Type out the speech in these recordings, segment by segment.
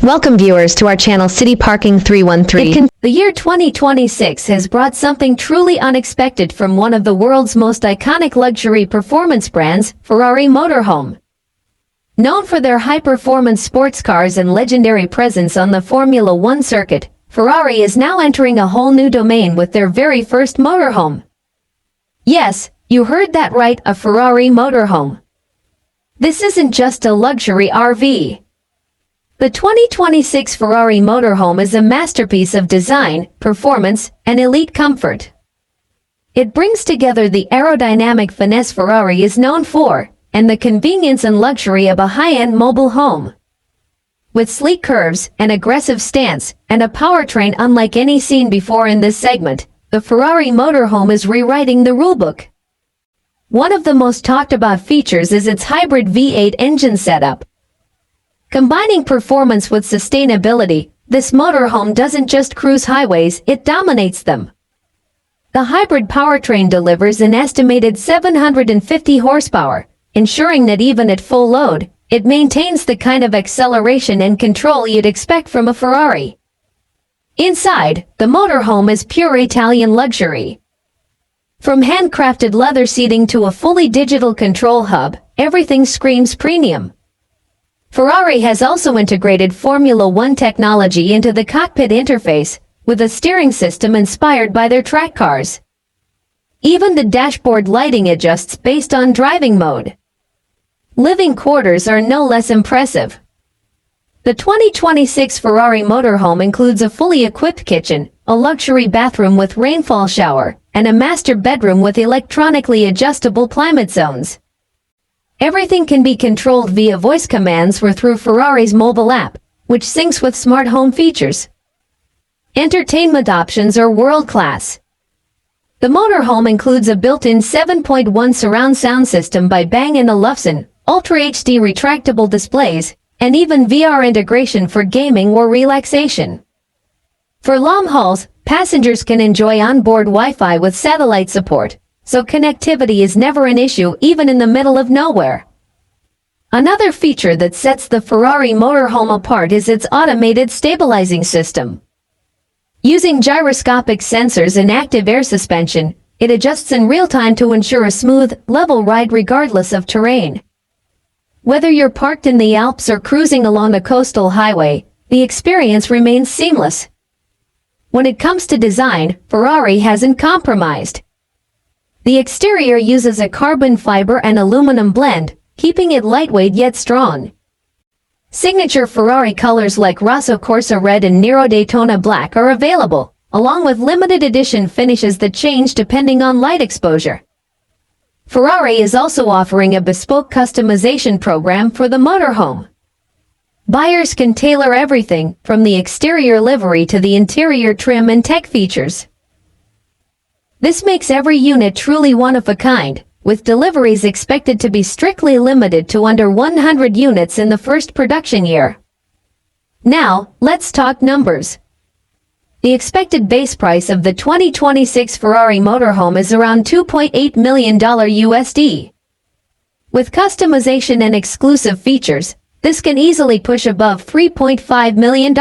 Welcome viewers to our channel City Parking 313. The year 2026 has brought something truly unexpected from one of the world's most iconic luxury performance brands, Ferrari Motorhome. Known for their high-performance sports cars and legendary presence on the Formula One circuit, Ferrari is now entering a whole new domain with their very first motorhome. Yes, you heard that right, a Ferrari Motorhome. This isn't just a luxury RV. The 2026 Ferrari Motorhome is a masterpiece of design, performance, and elite comfort. It brings together the aerodynamic finesse Ferrari is known for, and the convenience and luxury of a high-end mobile home. With sleek curves, an aggressive stance, and a powertrain unlike any seen before in this segment, the Ferrari Motorhome is rewriting the rulebook. One of the most talked about features is its hybrid V8 engine setup. Combining performance with sustainability, this motorhome doesn't just cruise highways, it dominates them. The hybrid powertrain delivers an estimated 750 horsepower, ensuring that even at full load, it maintains the kind of acceleration and control you'd expect from a Ferrari. Inside, the motorhome is pure Italian luxury. From handcrafted leather seating to a fully digital control hub, everything screams premium. Ferrari has also integrated Formula One technology into the cockpit interface, with a steering system inspired by their track cars. Even the dashboard lighting adjusts based on driving mode. Living quarters are no less impressive. The 2026 Ferrari Motorhome includes a fully equipped kitchen, a luxury bathroom with rainfall shower, and a master bedroom with electronically adjustable climate zones. Everything can be controlled via voice commands or through Ferrari's mobile app, which syncs with smart home features. Entertainment options are world-class. The motorhome includes a built-in 7.1 surround sound system by Bang & Olufsen, Ultra HD retractable displays, and even VR integration for gaming or relaxation. For long hauls, passengers can enjoy onboard Wi-Fi with satellite support, so connectivity is never an issue even in the middle of nowhere. Another feature that sets the Ferrari Motorhome apart is its automated stabilizing system. Using gyroscopic sensors and active air suspension, it adjusts in real time to ensure a smooth, level ride regardless of terrain. Whether you're parked in the Alps or cruising along a coastal highway, the experience remains seamless. When it comes to design, Ferrari hasn't compromised. The exterior uses a carbon fiber and aluminum blend, keeping it lightweight yet strong. Signature Ferrari colors like Rosso Corsa Red and Nero Daytona Black are available, along with limited edition finishes that change depending on light exposure. Ferrari is also offering a bespoke customization program for the motorhome. Buyers can tailor everything, from the exterior livery to the interior trim and tech features. This makes every unit truly one of a kind, with deliveries expected to be strictly limited to under 100 units in the first production year. Now, let's talk numbers. The expected base price of the 2026 Ferrari Motorhome is around $2.8 million USD. With customization and exclusive features, this can easily push above $3.5 million.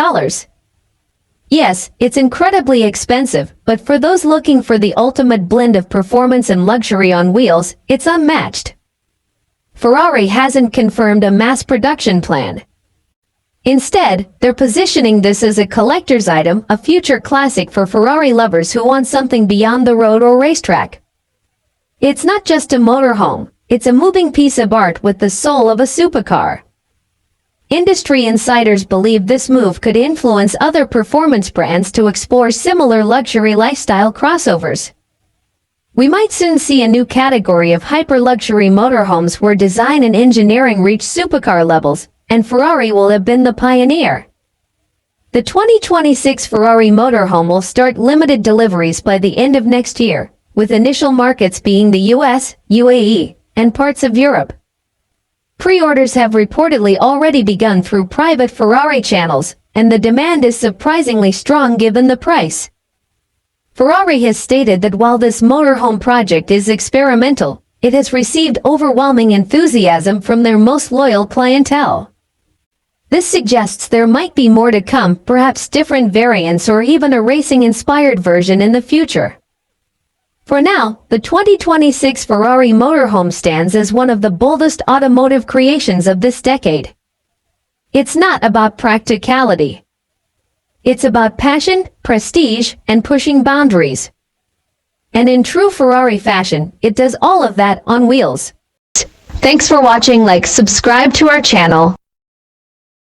Yes, it's incredibly expensive, but for those looking for the ultimate blend of performance and luxury on wheels, it's unmatched. Ferrari hasn't confirmed a mass production plan. Instead, they're positioning this as a collector's item, a future classic for Ferrari lovers who want something beyond the road or racetrack. It's not just a motorhome, it's a moving piece of art with the soul of a supercar. Industry insiders believe this move could influence other performance brands to explore similar luxury lifestyle crossovers. We might soon see a new category of hyper-luxury motorhomes where design and engineering reach supercar levels, and Ferrari will have been the pioneer. The 2026 Ferrari Motorhome will start limited deliveries by the end of next year, with initial markets being the US, UAE, and parts of Europe. Pre-orders have reportedly already begun through private Ferrari channels, and the demand is surprisingly strong given the price. Ferrari has stated that while this motorhome project is experimental, it has received overwhelming enthusiasm from their most loyal clientele. This suggests there might be more to come, perhaps different variants or even a racing-inspired version in the future. For now, the 2026 Ferrari Motorhome stands as one of the boldest automotive creations of this decade. It's not about practicality. It's about passion, prestige, and pushing boundaries. And in true Ferrari fashion, it does all of that on wheels. Thanks for watching. Like, subscribe to our channel.